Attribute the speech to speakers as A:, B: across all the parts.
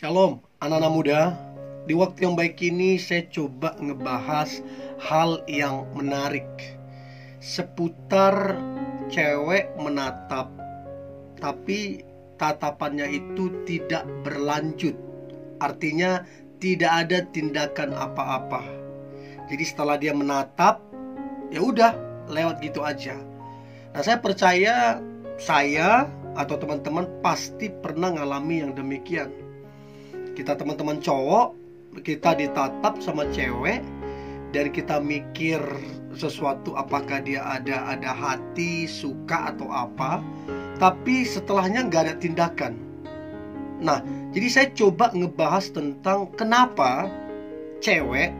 A: Shalom anak-anak muda. Di waktu yang baik ini saya coba ngebahas hal yang menarik seputar cewek menatap, tapi tatapannya itu tidak berlanjut. Artinya tidak ada tindakan apa-apa. Jadi setelah dia menatap, ya udah lewat gitu aja. Nah, saya percaya saya atau teman-teman pasti pernah ngalami yang demikian. Kita teman-teman cowok, kita ditatap sama cewek dan kita mikir sesuatu, apakah dia ada hati, suka atau apa, tapi setelahnya nggak ada tindakan. Nah, jadi saya coba ngebahas tentang kenapa cewek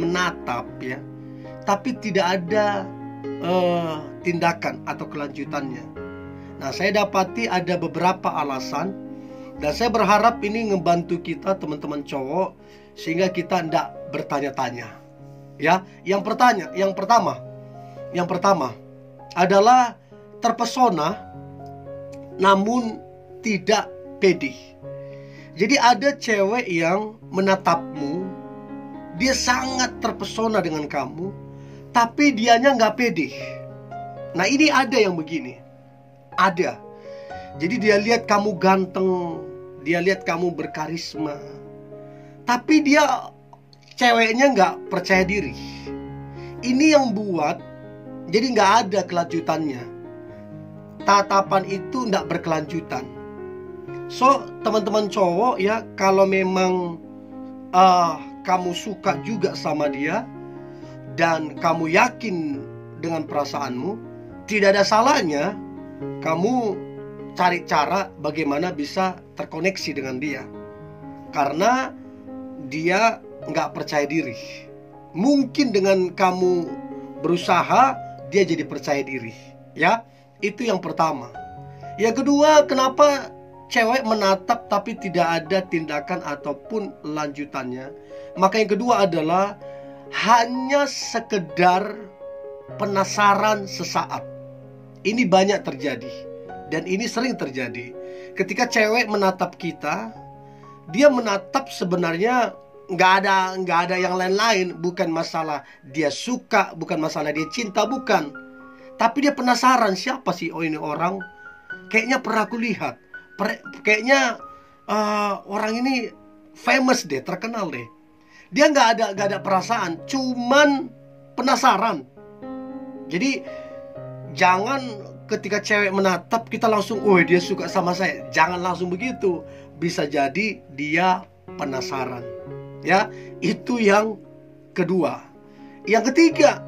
A: menatap ya, tapi tidak ada tindakan atau kelanjutannya. Nah, saya dapati ada beberapa alasan, dan saya berharap ini ngebantu kita teman-teman cowok sehingga kita tidak bertanya-tanya. Ya, yang pertama adalah terpesona namun tidak pede. Jadi ada cewek yang menatapmu, dia sangat terpesona dengan kamu, tapi dianya nggak pede. Nah, ini ada yang begini. Ada. Jadi dia lihat kamu ganteng, dia lihat kamu berkarisma, tapi dia ceweknya nggak percaya diri. Ini yang buat jadi nggak ada kelanjutannya. Tatapan itu nggak berkelanjutan. So, teman-teman cowok ya, kalau memang kamu suka juga sama dia dan kamu yakin dengan perasaanmu, tidak ada salahnya kamu cari cara bagaimana bisa terkoneksi dengan dia, karena dia nggak percaya diri. Mungkin dengan kamu berusaha, dia jadi percaya diri. Ya, itu yang pertama. Yang kedua, kenapa cewek menatap tapi tidak ada tindakan ataupun lanjutannya? Maka yang kedua adalah hanya sekedar penasaran sesaat. Ini banyak terjadi. Dan ini sering terjadi. Ketika cewek menatap kita, dia menatap sebenarnya nggak ada yang lain-lain. Bukan masalah dia suka, bukan masalah dia cinta, bukan. Tapi dia penasaran, siapa sih ini orang? Kayaknya pernah aku lihat. Kayaknya orang ini famous deh, terkenal deh. Dia nggak ada perasaan, cuman penasaran. Jadi jangan ketika cewek menatap kita langsung, oh dia suka sama saya. Jangan langsung begitu. Bisa jadi dia penasaran. Ya, itu yang kedua. Yang ketiga,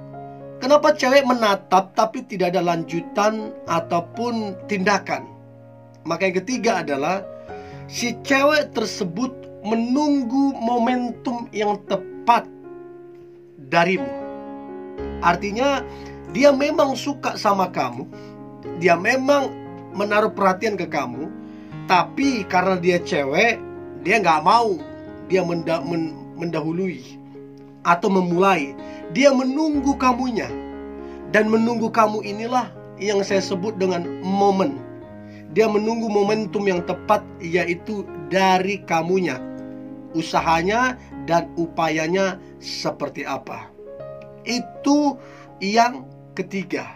A: kenapa cewek menatap tapi tidak ada lanjutan ataupun tindakan? Maka yang ketiga adalah si cewek tersebut menunggu momentum yang tepat darimu. Artinya dia memang suka sama kamu, dia memang menaruh perhatian ke kamu, tapi karena dia cewek, dia nggak mau dia mendahului atau memulai. Dia menunggu kamunya. Dan menunggu kamu inilah yang saya sebut dengan momen. Dia menunggu momentum yang tepat, yaitu dari kamunya. Usahanya dan upayanya seperti apa. Itu yang ketiga.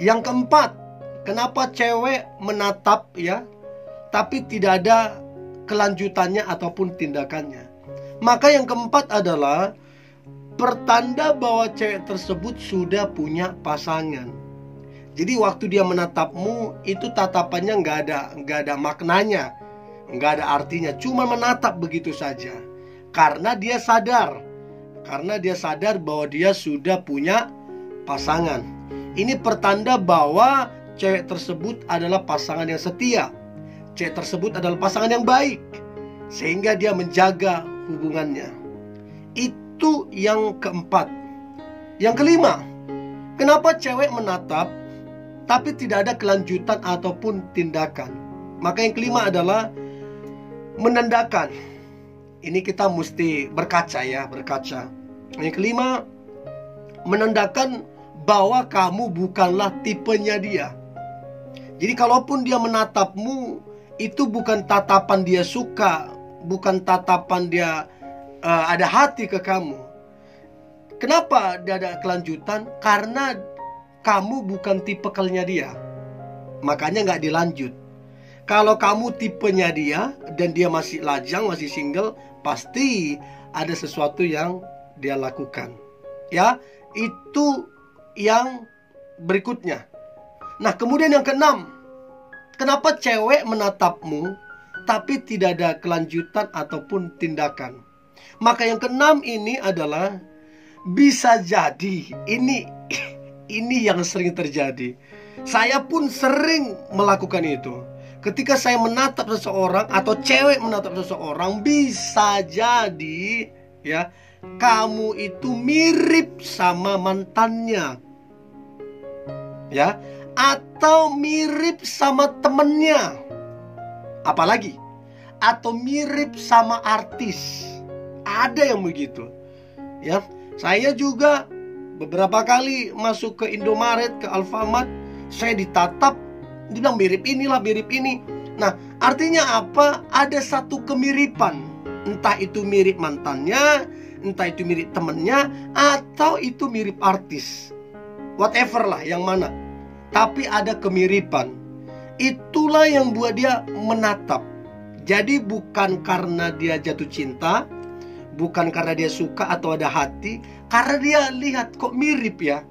A: Yang keempat, kenapa cewek menatap ya, tapi tidak ada kelanjutannya ataupun tindakannya? Maka yang keempat adalah pertanda bahwa cewek tersebut sudah punya pasangan. Jadi waktu dia menatapmu, itu tatapannya nggak ada maknanya, nggak ada artinya, cuma menatap begitu saja. Karena dia sadar bahwa dia sudah punya pasangan. Ini pertanda bahwa cewek tersebut adalah pasangan yang setia. Cewek tersebut adalah pasangan yang baik, sehingga dia menjaga hubungannya. Itu yang keempat. Yang kelima, kenapa cewek menatap tapi tidak ada kelanjutan ataupun tindakan? Maka yang kelima adalah menandakan. Ini kita mesti berkaca. Yang kelima, menandakan bahwa kamu bukanlah tipenya dia. Jadi kalaupun dia menatapmu, itu bukan tatapan dia suka, bukan tatapan dia ada hati ke kamu. Kenapa dia ada kelanjutan? Karena kamu bukan tipikalnya dia, makanya nggak dilanjut. Kalau kamu tipenya dia dan dia masih lajang, masih single, pasti ada sesuatu yang dia lakukan. Ya, itu yang berikutnya. Nah, kemudian yang keenam, kenapa cewek menatapmu tapi tidak ada kelanjutan ataupun tindakan? Maka yang keenam ini adalah bisa jadi ini yang sering terjadi. Saya pun sering melakukan itu. Ketika saya menatap seseorang atau cewek menatap seseorang, bisa jadi ya, kamu itu mirip sama mantannya. Ya, atau mirip sama temennya. Apalagi atau mirip sama artis. Ada yang begitu. Ya, saya juga beberapa kali masuk ke Indomaret, ke Alfamart, saya ditatap, dibilang mirip inilah, mirip ini. Nah, artinya apa? Ada satu kemiripan. Entah itu mirip mantannya, entah itu mirip temennya, atau itu mirip artis. Whatever lah, yang mana. Tapi ada kemiripan. Itulah yang buat dia menatap. Jadi bukan karena dia jatuh cinta, bukan karena dia suka atau ada hati, karena dia lihat kok mirip ya.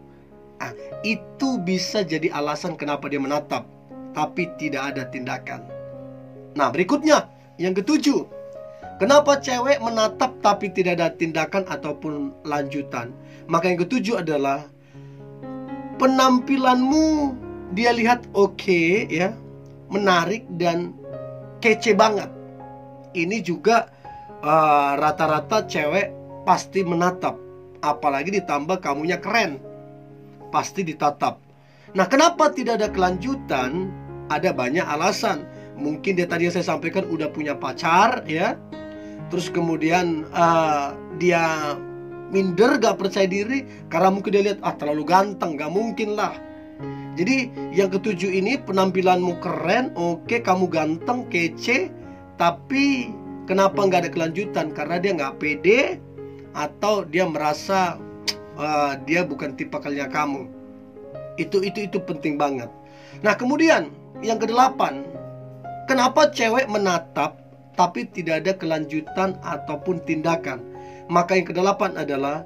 A: Nah, itu bisa jadi alasan kenapa dia menatap, tapi tidak ada tindakan. Nah, berikutnya, yang ketujuh, kenapa cewek menatap tapi tidak ada tindakan ataupun lanjutan? Maka yang ketujuh adalah penampilanmu dia lihat oke, ya, menarik dan kece banget. Ini juga rata-rata cewek pasti menatap. Apalagi ditambah kamunya keren, pasti ditatap. Nah, kenapa tidak ada kelanjutan? Ada banyak alasan. Mungkin dia tadi yang saya sampaikan udah punya pacar, ya. Terus kemudian dia minder, gak percaya diri, karena mungkin dia lihat terlalu ganteng, gak mungkin lah. Jadi yang ketujuh ini, penampilanmu keren, oke, kamu ganteng, kece, tapi kenapa nggak ada kelanjutan? Karena dia nggak pede, atau dia merasa dia bukan tipikalnya kamu. Itu penting banget. Nah, kemudian yang kedelapan, kenapa cewek menatap tapi tidak ada kelanjutan ataupun tindakan? Maka yang kedelapan adalah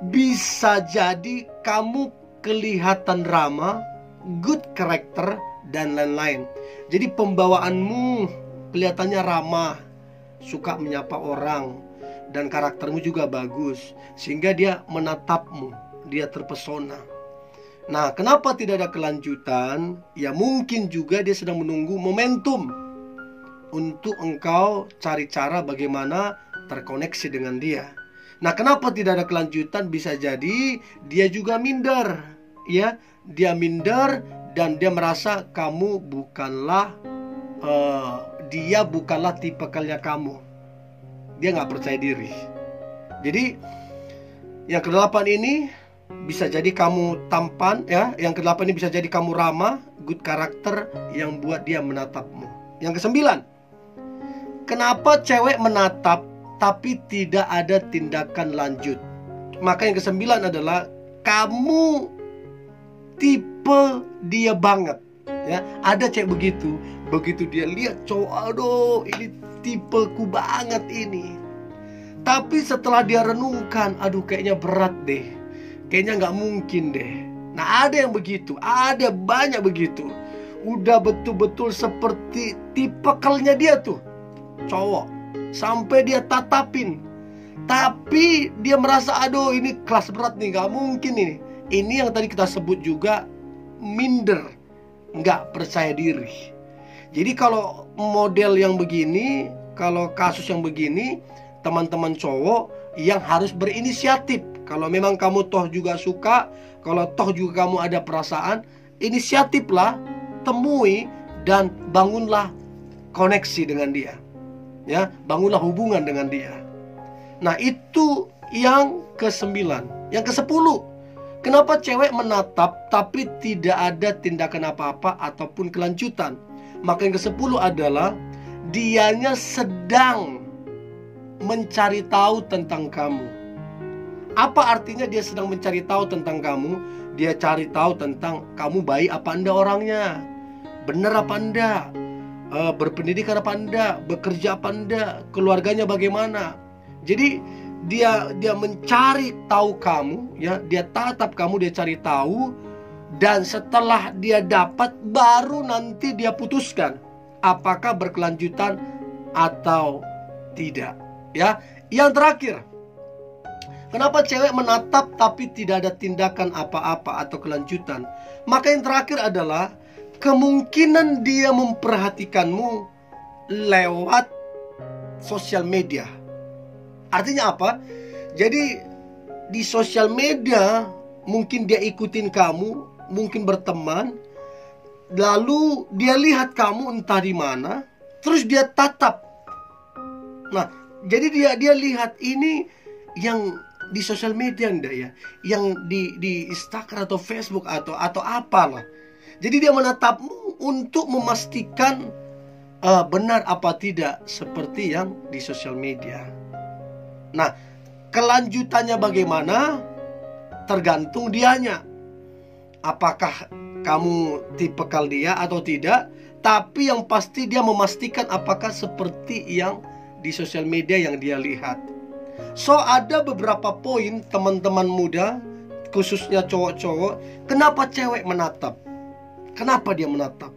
A: bisa jadi kamu kelihatan ramah, good character, dan lain-lain. Jadi pembawaanmu kelihatannya ramah, suka menyapa orang, dan karaktermu juga bagus, sehingga dia menatapmu, dia terpesona. Nah, kenapa tidak ada kelanjutan? Ya mungkin juga dia sedang menunggu momentum untuk engkau cari cara bagaimana terkoneksi dengan dia. Nah, kenapa tidak ada kelanjutan? Bisa jadi dia juga minder, ya. Dia minder dan dia merasa kamu bukanlah dia bukanlah tipikalnya kamu. Dia nggak percaya diri. Jadi yang kedelapan ini bisa jadi kamu tampan, ya. Yang kedelapan ini bisa jadi kamu ramah, good karakter, yang buat dia menatapmu. Yang kesembilan, kenapa cewek menatap tapi tidak ada tindakan lanjut? Maka yang kesembilan adalah kamu tipe dia banget, ya. Ada cewek begitu, begitu dia lihat cowok, aduh ini tipeku banget ini. Tapi setelah dia renungkan, aduh kayaknya berat deh, kayaknya nggak mungkin deh. Nah, ada yang begitu, ada banyak begitu. Udah betul-betul seperti tipikalnya dia tuh cowok, sampai dia tatapin, tapi dia merasa aduh ini kelas berat nih, nggak mungkin ini. Ini yang tadi kita sebut juga minder, nggak percaya diri. Jadi kalau model yang begini, kalau kasus yang begini, teman-teman cowok yang harus berinisiatif. Kalau memang kamu toh juga suka, kalau toh juga kamu ada perasaan, inisiatiflah, temui dan bangunlah koneksi dengan dia, ya, bangunlah hubungan dengan dia. Nah, itu yang ke-9. Yang ke-10, kenapa cewek menatap tapi tidak ada tindakan apa-apa ataupun kelanjutan? Maka yang ke-10 adalah dianya sedang mencari tahu tentang kamu. Apa artinya dia sedang mencari tahu tentang kamu? Dia cari tahu tentang kamu baik apa enggak orangnya, benar apa enggak, berpendidikan apa enggak, bekerja apa enggak, keluarganya bagaimana. Jadi dia mencari tahu kamu, ya, dia tatap kamu, dia cari tahu, dan setelah dia dapat baru nanti dia putuskan apakah berkelanjutan atau tidak, ya. Yang terakhir, kenapa cewek menatap tapi tidak ada tindakan apa-apa atau kelanjutan? Maka yang terakhir adalah kemungkinan dia memperhatikanmu lewat sosial media. Artinya apa? Jadi di sosial media mungkin dia ikutin kamu, mungkin berteman, lalu dia lihat kamu entah di mana, terus dia tatap. Nah, jadi dia lihat ini yang di sosial media enggak ya, yang di Instagram atau Facebook atau apalah. Jadi dia menatapmu untuk memastikan benar apa tidak seperti yang di sosial media. Nah, kelanjutannya bagaimana tergantung dianya. Apakah kamu tipikal dia atau tidak, tapi yang pasti dia memastikan apakah seperti yang di sosial media yang dia lihat. So, ada beberapa poin teman-teman muda, khususnya cowok-cowok, kenapa cewek menatap? Kenapa dia menatap?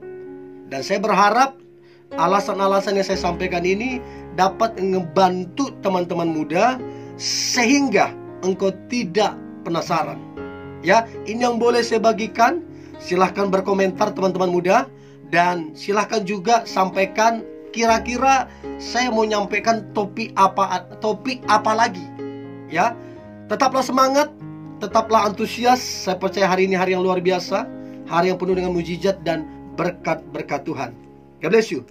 A: Dan saya berharap alasan-alasan yang saya sampaikan ini dapat ngebantu teman-teman muda sehingga engkau tidak penasaran. Ya, ini yang boleh saya bagikan. Silahkan berkomentar teman-teman muda, dan silahkan juga sampaikan kira-kira saya mau nyampaikan topik apa lagi. Ya, tetaplah semangat, tetaplah antusias. Saya percaya hari ini hari yang luar biasa, hari yang penuh dengan mujizat dan berkat-berkat Tuhan. God bless you.